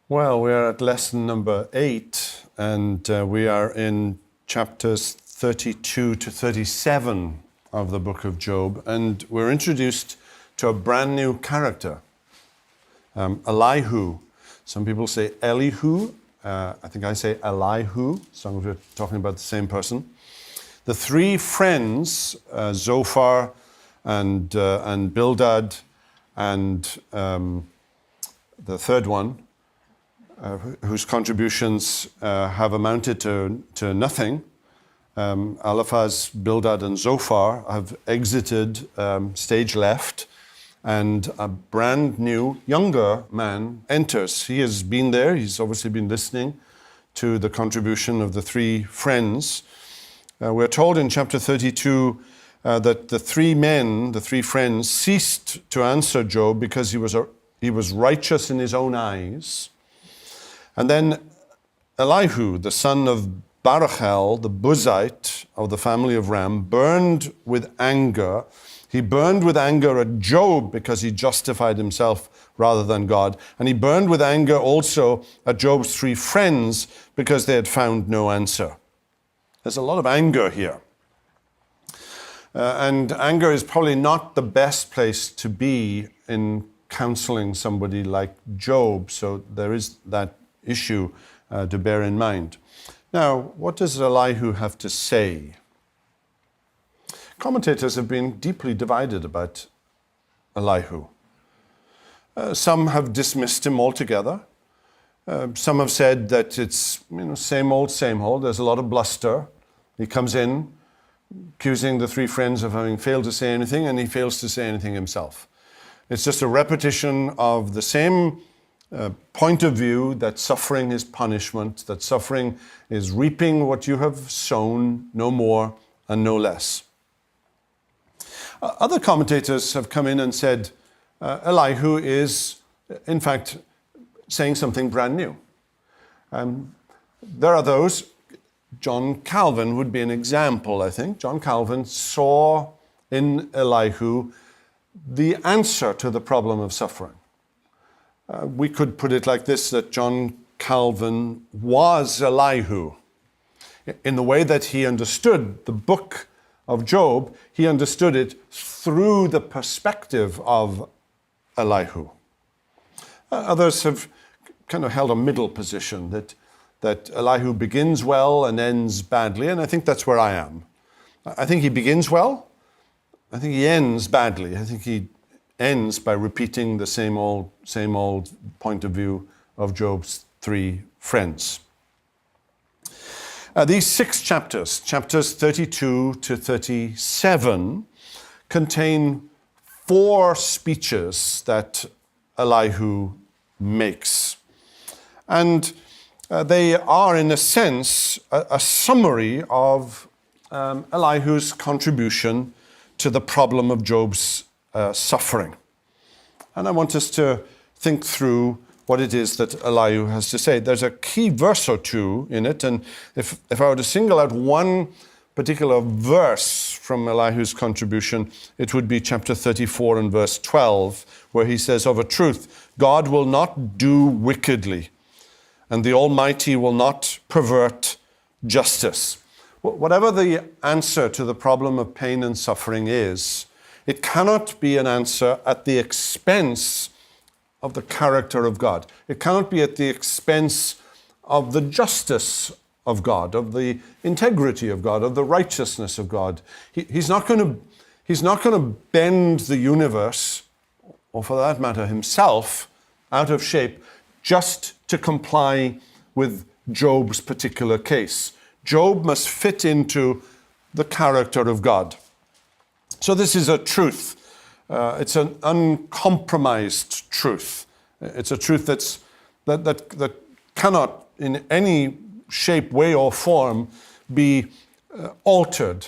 Well, we're at lesson number 8, and we are in chapters 32 to 37 of the book of Job, and we're introduced to a brand new character, Elihu. Some people say Elihu. I think I say Elihu, so we're talking about the same person. The three friends, Zophar and Bildad, and the third one, whose contributions have amounted to nothing. Eliphaz, Bildad, and Zophar have exited stage left, and a brand new, younger man enters. He has been there. He's obviously been listening to the contribution of the three friends. We're told in chapter 32 that the three friends, ceased to answer Job because he was righteous in his own eyes. And then Elihu, the son of Barachel, the Buzite of the family of Ram, burned with anger. He burned with anger at Job because he justified himself rather than God. And he burned with anger also at Job's three friends because they had found no answer. There's a lot of anger here. And anger is probably not the best place to be in counseling somebody like Job. So there is that issue to bear in mind. Now, what does Elihu have to say? Commentators have been deeply divided about Elihu. Some have dismissed him altogether. Some have said that it's same old, same old. There's a lot of bluster. He comes in accusing the three friends of having failed to say anything, and he fails to say anything himself. It's just a repetition of the same point of view, that suffering is punishment, that suffering is reaping what you have sown, no more and no less. Other commentators have come in and said Elihu is, in fact, saying something brand new. There are those, John Calvin would be an example, I think. John Calvin saw in Elihu the answer to the problem of suffering. We could put it like this, that John Calvin was Elihu. In the way that he understood the book of Job, he understood it through the perspective of Elihu. Others have kind of held a middle position, that Elihu begins well and ends badly, and I think that's where I am. I think he begins well. I think he ends badly. I think he ends by repeating the same old point of view of Job's three friends. These 6 chapters, chapters 32 to 37, contain 4 speeches that Elihu makes. And they are, in a sense, a summary of Elihu's contribution to the problem of Job's suffering. And I want us to think through what it is that Elihu has to say. There's a key verse or two in it, and if I were to single out one particular verse from Elihu's contribution, it would be chapter 34 and verse 12, where he says, "Of a truth, God will not do wickedly, and the Almighty will not pervert justice." Whatever the answer to the problem of pain and suffering is, it cannot be an answer at the expense of the character of God. It cannot be at the expense of the justice of God, of the integrity of God, of the righteousness of God. He's not going to bend the universe, or for that matter himself, out of shape just to comply with Job's particular case. Job must fit into the character of God. So this is a truth. It's an uncompromised truth. It's a truth that cannot in any shape, way, or form be altered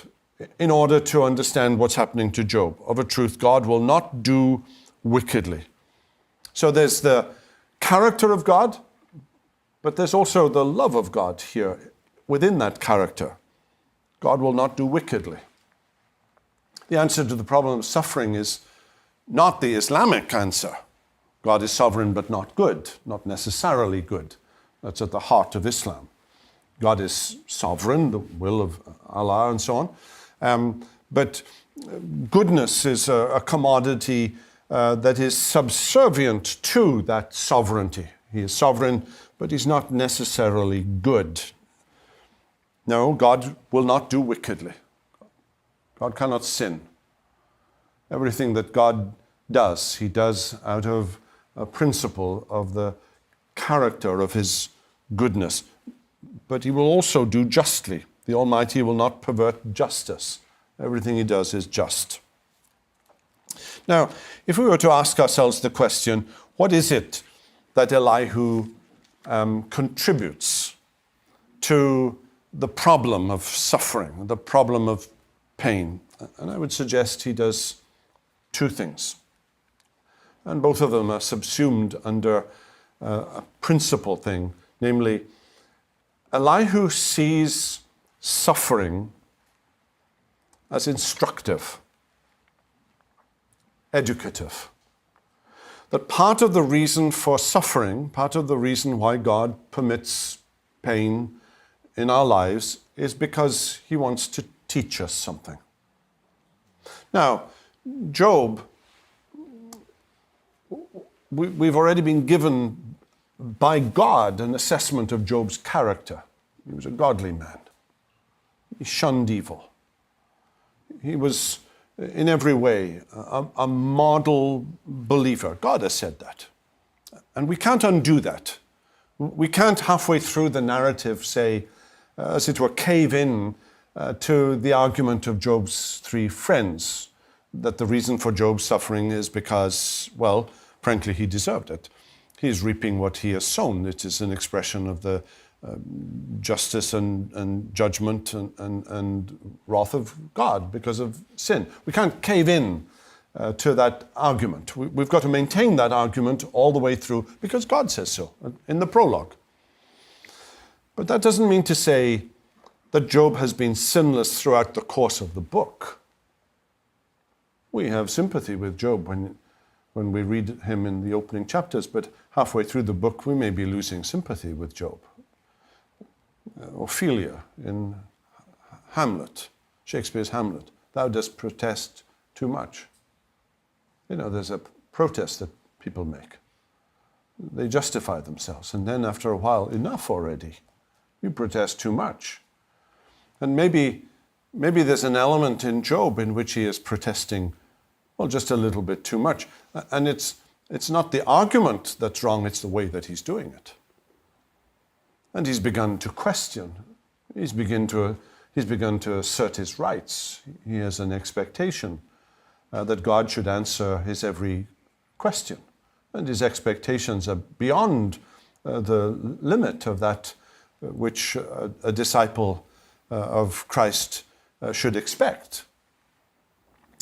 in order to understand what's happening to Job. Of a truth, God will not do wickedly. So there's the character of God, but there's also the love of God here within that character. God will not do wickedly. The answer to the problem of suffering is not the Islamic answer. God is sovereign but not good, not necessarily good. That's at the heart of Islam. God is sovereign, the will of Allah and so on. But goodness is a commodity that is subservient to that sovereignty. He is sovereign, but he's not necessarily good. No, God will not do wickedly. God cannot sin. Everything that God does, he does out of a principle of the character of his goodness. But he will also do justly. The Almighty will not pervert justice. Everything he does is just. Now, if we were to ask ourselves the question, what is it that Elihu contributes to the problem of suffering, the problem of pain? And I would suggest he does two things. And both of them are subsumed under a principal thing, namely, Elihu sees suffering as instructive, educative. That part of the reason for suffering, part of the reason why God permits pain in our lives is because he wants to teach us something. Now, Job, we've already been given by God an assessment of Job's character. He was a godly man. He shunned evil. He was, in every way, a model believer. God has said that. And we can't undo that. We can't halfway through the narrative say, as it were, cave in to the argument of Job's three friends, that the reason for Job's suffering is because, well, frankly, he deserved it. He is reaping what he has sown. It is an expression of the justice and judgment and wrath of God because of sin. We can't cave in to that argument. We've got to maintain that argument all the way through because God says so in the prologue. But that doesn't mean to say that Job has been sinless throughout the course of the book. We have sympathy with Job when we read him in the opening chapters, but halfway through the book we may be losing sympathy with Job. Ophelia in Hamlet, Shakespeare's Hamlet, thou dost protest too much. You know, there's a protest that people make. They justify themselves, and then after a while, enough already. You protest too much. And maybe there's an element in Job in which he is protesting, well, just a little bit too much. And it's not the argument that's wrong, it's the way that he's doing it. And he's begun to question. He's begun to assert his rights. He has an expectation that God should answer his every question. And his expectations are beyond the limit of that which a disciple of Christ should expect.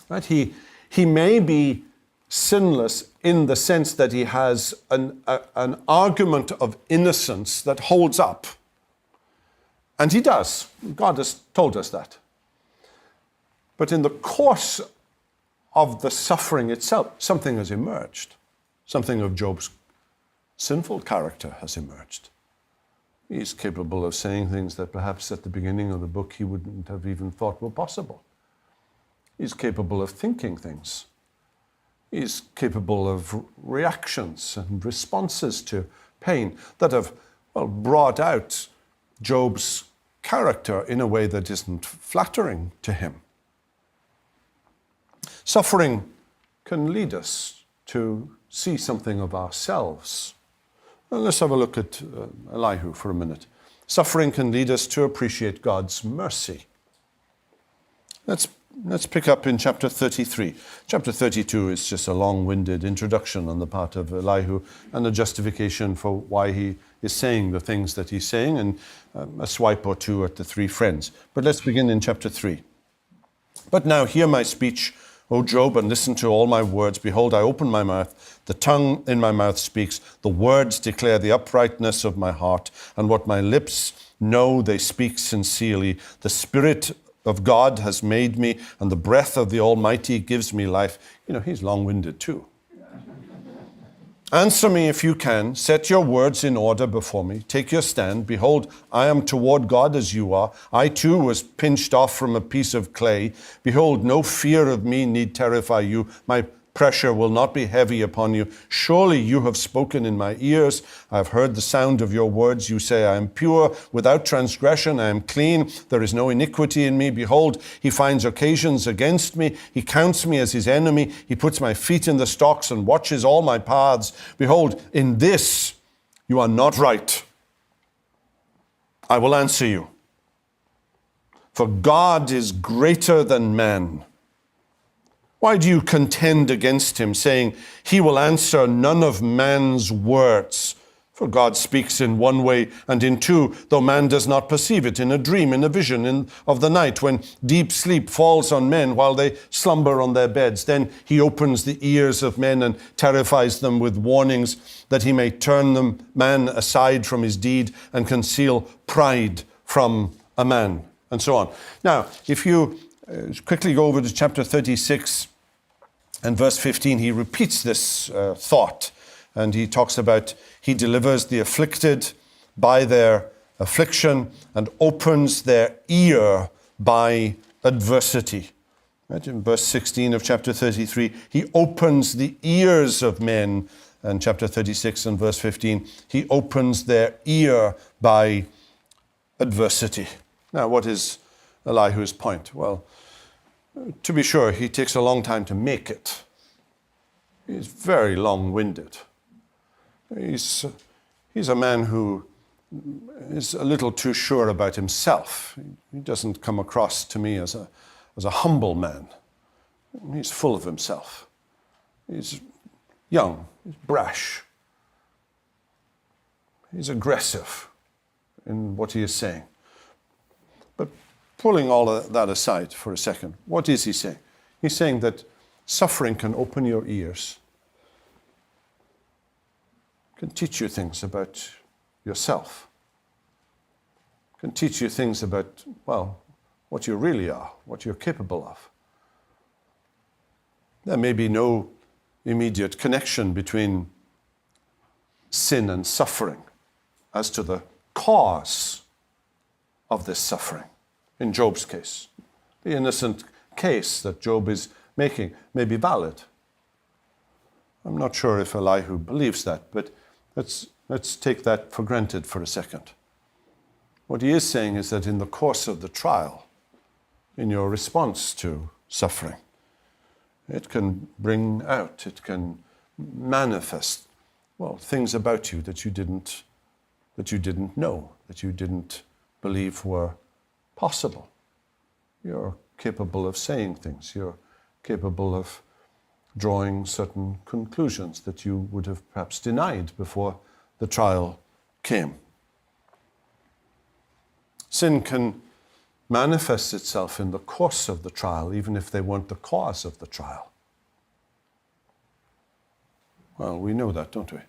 Right? He may be sinless in the sense that he has an argument of innocence that holds up. And he does. God has told us that. But in the course of the suffering itself, something has emerged. Something of Job's sinful character has emerged. He's capable of saying things that perhaps at the beginning of the book he wouldn't have even thought were possible. He's capable of thinking things. He's capable of reactions and responses to pain that have, well, brought out Job's character in a way that isn't flattering to him. Suffering can lead us to see something of ourselves. Well, let's have a look at Elihu for a minute. Suffering can lead us to appreciate God's mercy. Let's pick up in chapter 33. Chapter 32 is just a long-winded introduction on the part of Elihu and a justification for why he is saying the things that he's saying, and a swipe or two at the three friends. But let's begin in chapter 3. But now hear my speech, O Job, and listen to all my words. Behold, I open my mouth, the tongue in my mouth speaks, the words declare the uprightness of my heart, and what my lips know they speak sincerely. The Spirit of God has made me, and the breath of the Almighty gives me life. You know, he's long-winded too. Answer me if you can. Set your words in order before me. Take your stand. Behold, I am toward God as you are. I too was pinched off from a piece of clay. Behold, no fear of me need terrify you. My pressure will not be heavy upon you. Surely you have spoken in my ears. I have heard the sound of your words. You say, I am pure, without transgression. I am clean. There is no iniquity in me. Behold, he finds occasions against me. He counts me as his enemy. He puts my feet in the stocks and watches all my paths. Behold, in this you are not right. I will answer you. For God is greater than man. Why do you contend against him, saying, he will answer none of man's words? For God speaks in one way and in two, though man does not perceive it, in a dream, in a vision of the night, when deep sleep falls on men while they slumber on their beds. Then he opens the ears of men and terrifies them with warnings, that he may turn man aside from his deed and conceal pride from a man, and so on. Now, if you quickly go over to chapter 36 and verse 15, he repeats this thought, and he talks about he delivers the afflicted by their affliction and opens their ear by adversity. Right? In verse 16 of chapter 33, he opens the ears of men, and chapter 36 and verse 15, he opens their ear by adversity. Now, what is Elihu's point? Well, to be sure, he takes a long time to make it. He's very long-winded. He's a man who is a little too sure about himself. He doesn't come across to me as a humble man. He's full of himself. He's young, he's brash. He's aggressive in what he is saying. But pulling all of that aside for a second, what is he saying? He's saying that suffering can open your ears, can teach you things about yourself, can teach you things about, well, what you really are, what you're capable of. There may be no immediate connection between sin and suffering as to the cause of this suffering. In Job's case, the innocent case that Job is making may be valid. I'm not sure if Elihu believes that, but let's take that for granted for a second. What he is saying is that in the course of the trial, in your response to suffering, it can bring out, it can manifest, well, things about you that you didn't know, that you didn't believe were possible. You're capable of saying things. You're capable of drawing certain conclusions that you would have perhaps denied before the trial came. Sin can manifest itself in the course of the trial, even if they weren't the cause of the trial. Well, we know that, don't we?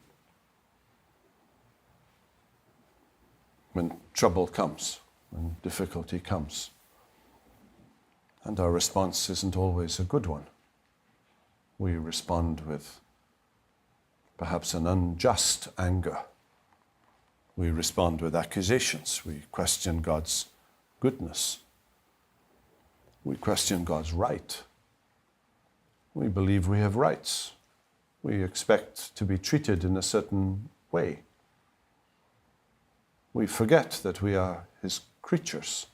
When trouble comes, when difficulty comes, and our response isn't always a good one. We respond with perhaps an unjust anger. We respond with accusations. We question God's goodness. We question God's right. We believe we have rights. We expect to be treated in a certain way. We forget that we are His creatures,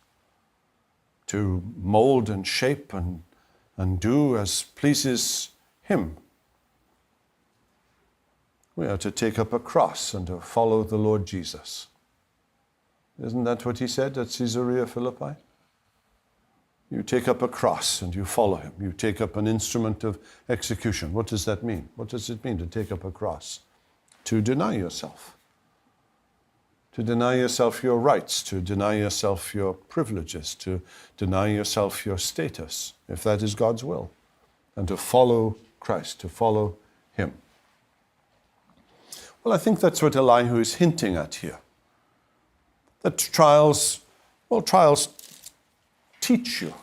to mold and shape and do as pleases Him. We are to take up a cross and to follow the Lord Jesus. Isn't that what He said at Caesarea Philippi? You take up a cross and you follow Him. You take up an instrument of execution. What does that mean? What does it mean to take up a cross? To deny yourself. To deny yourself your rights, to deny yourself your privileges, to deny yourself your status, if that is God's will, and to follow Christ, to follow Him. Well, I think that's what Elihu is hinting at here. That trials teach you.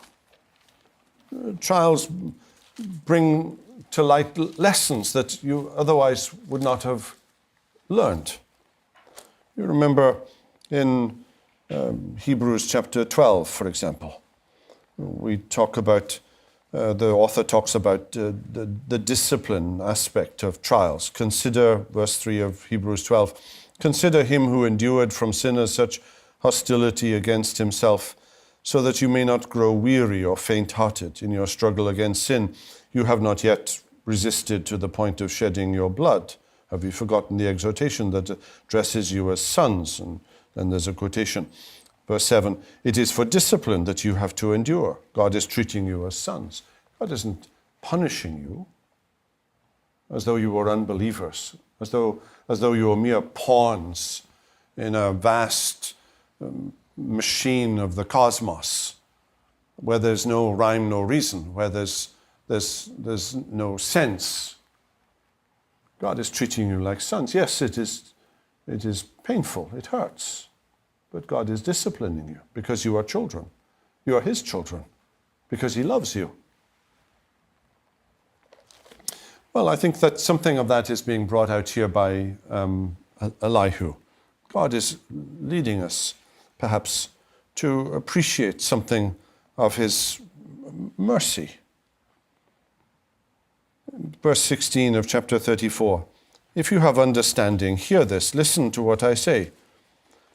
Trials bring to light lessons that you otherwise would not have learned. You remember in Hebrews chapter 12, for example, we talk about, the author talks about the discipline aspect of trials. Consider, verse 3 of Hebrews 12, consider him who endured from sinners such hostility against himself, so that you may not grow weary or faint-hearted in your struggle against sin. You have not yet resisted to the point of shedding your blood. Have you forgotten the exhortation that addresses you as sons? And then there's a quotation. Verse 7, it is for discipline that you have to endure. God is treating you as sons. God isn't punishing you as though you were unbelievers, as though you were mere pawns in a vast machine of the cosmos, where there's no rhyme, no reason, where there's no sense. God is treating you like sons. Yes, it is painful, it hurts, but God is disciplining you because you are children. You are his children because he loves you. Well, I think that something of that is being brought out here by Elihu. God is leading us, perhaps, to appreciate something of his mercy. Verse 16 of chapter 34. If you have understanding, hear this, listen to what I say.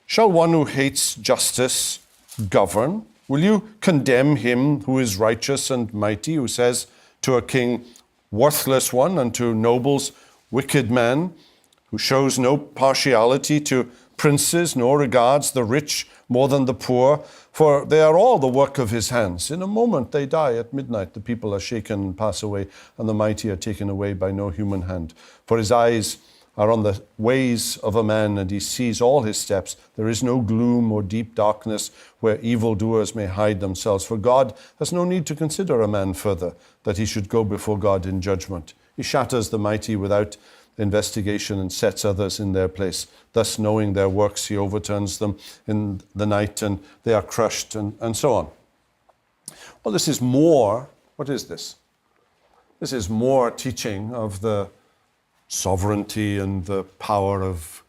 Shall one who hates justice govern? Will you condemn him who is righteous and mighty, who says to a king, worthless one, and to nobles, wicked man, who shows no partiality to princes, nor regards the rich more than the poor, for they are all the work of his hands. In a moment they die. At midnight the people are shaken and pass away, and the mighty are taken away by no human hand. For his eyes are on the ways of a man, and he sees all his steps. There is no gloom or deep darkness where evildoers may hide themselves. For God has no need to consider a man further, that he should go before God in judgment. He shatters the mighty without investigation and sets others in their place. Thus, knowing their works, he overturns them in the night, and they are crushed, and so on. Well, this is more. What is this? This is more teaching of the sovereignty and the power of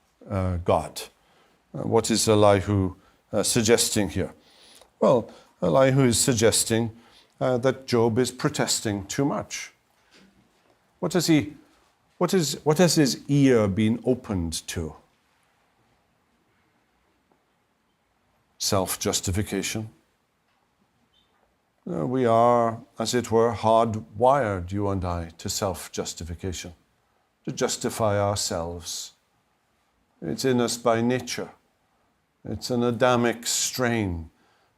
God. What is Elihu suggesting here? Well, Elihu is suggesting that Job is protesting too much. What has his ear been opened to? Self-justification. We are, as it were, hardwired, you and I, to self-justification, to justify ourselves. It's in us by nature. It's an Adamic strain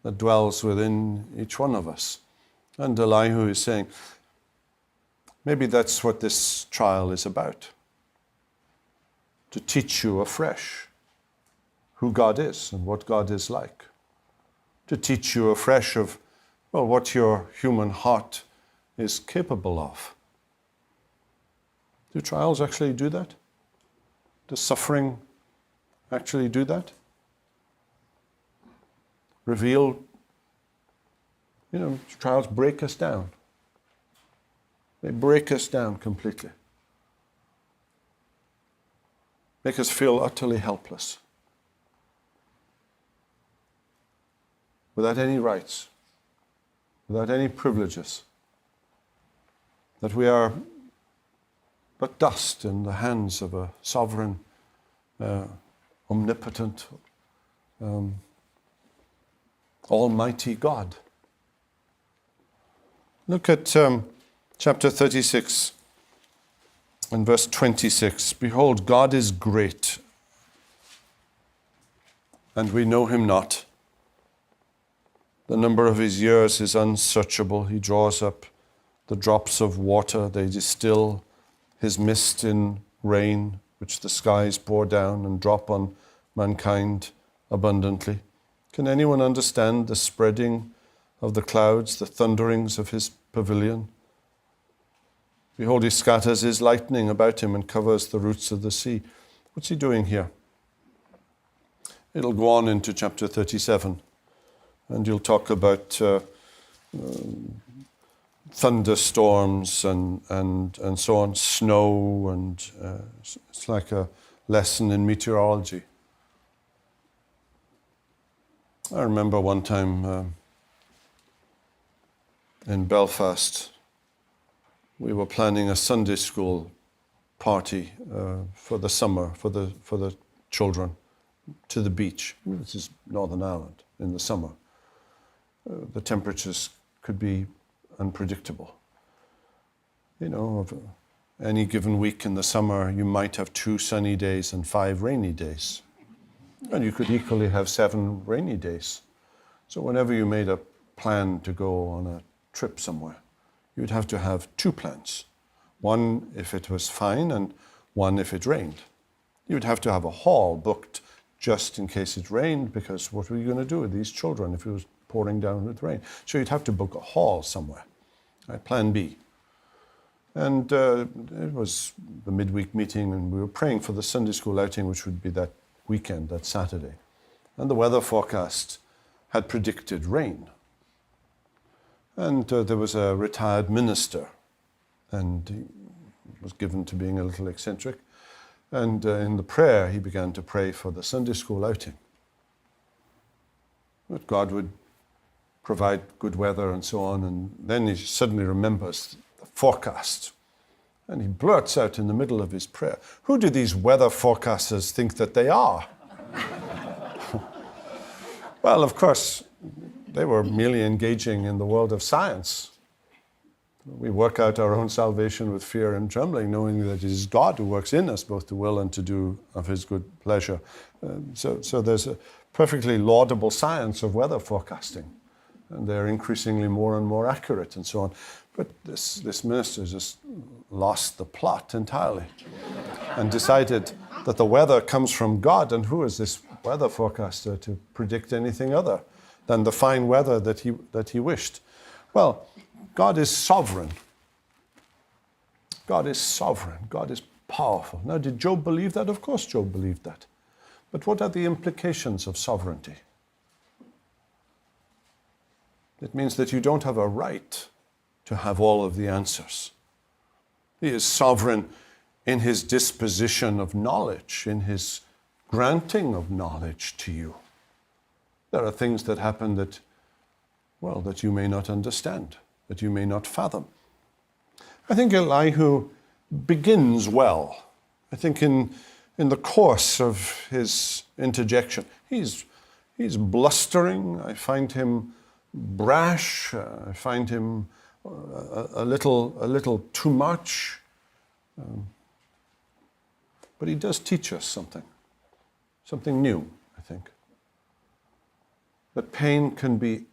that dwells within each one of us. And Elihu is saying, maybe that's what this trial is about. To teach you afresh who God is and what God is like. To teach you afresh of, well, what your human heart is capable of. Do trials actually do that? Does suffering actually do that? Reveal, trials break us down. They break us down completely. Make us feel utterly helpless. Without any rights, without any privileges. That we are but dust in the hands of a sovereign, omnipotent, almighty God. Look at chapter 36 and verse 26. Behold, God is great, and we know him not. The number of his years is unsearchable. He draws up the drops of water. They distill his mist in rain, which the skies pour down and drop on mankind abundantly. Can anyone understand the spreading of the clouds, the thunderings of his pavilion? Behold, he scatters his lightning about him and covers the roots of the sea. What's he doing here? It'll go on into chapter 37. And you'll talk about thunderstorms and so on, snow, and it's like a lesson in meteorology. I remember one time in Belfast, we were planning a Sunday school party for the summer, for the children, to the beach. This is Northern Ireland in the summer. The temperatures could be unpredictable. You know, of any given week in the summer, you might have 2 sunny days and 5 rainy days. And you could equally have 7 rainy days. So whenever you made a plan to go on a trip somewhere, you'd have to have 2 plans. One if it was fine and one if it rained. You'd have to have a hall booked just in case it rained, because what were you going to do with these children if it was pouring down with rain? So you'd have to book a hall somewhere. Right, plan B. And it was the midweek meeting, and we were praying for the Sunday school outing, which would be that weekend, that Saturday. And the weather forecast had predicted rain. And there was a retired minister, and he was given to being a little eccentric. And in the prayer, he began to pray for the Sunday school outing, that God would provide good weather and so on. And then he suddenly remembers the forecast. And he blurts out in the middle of his prayer, "Who do these weather forecasters think that they are?" Well, of course, they were merely engaging in the world of science. We work out our own salvation with fear and trembling, knowing that it is God who works in us both to will and to do of his good pleasure. So there's a perfectly laudable science of weather forecasting, and they're increasingly more and more accurate and so on. But this minister just lost the plot entirely and decided that the weather comes from God, and who is this weather forecaster to predict anything other than the fine weather that he wished? Well, God is sovereign. God is sovereign. God is powerful. Now, did Job believe that? Of course Job believed that. But what are the implications of sovereignty? It means that you don't have a right to have all of the answers. He is sovereign in his disposition of knowledge, in his granting of knowledge to you. There are things that happen that you may not understand, that you may not fathom. I think Elihu begins well. I think in the course of his interjection, he's blustering. I find him brash. I find him a little too much. But he does teach us something new, I think. That pain can be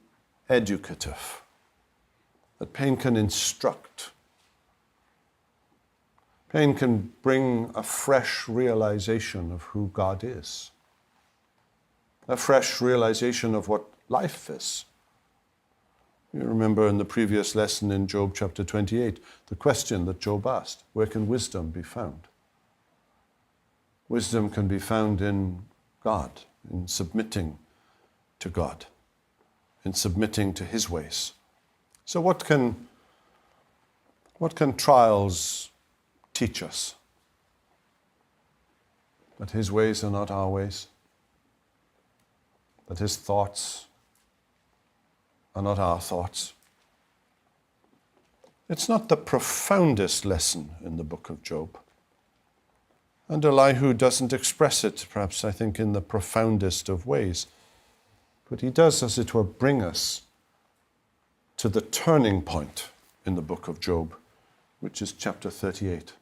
educative, that pain can instruct. Pain can bring a fresh realization of who God is, a fresh realization of what life is. You remember in the previous lesson in Job chapter 28, the question that Job asked, where can wisdom be found? Wisdom can be found in God, in submitting to God, in submitting to his ways. So what can trials teach us? That his ways are not our ways, that his thoughts are not our thoughts. It's not the profoundest lesson in the book of Job. And Elihu doesn't express it, perhaps, I think, in the profoundest of ways. But he does, as it were, bring us to the turning point in the book of Job, which is chapter 38,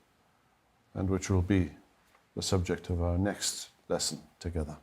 and which will be the subject of our next lesson together.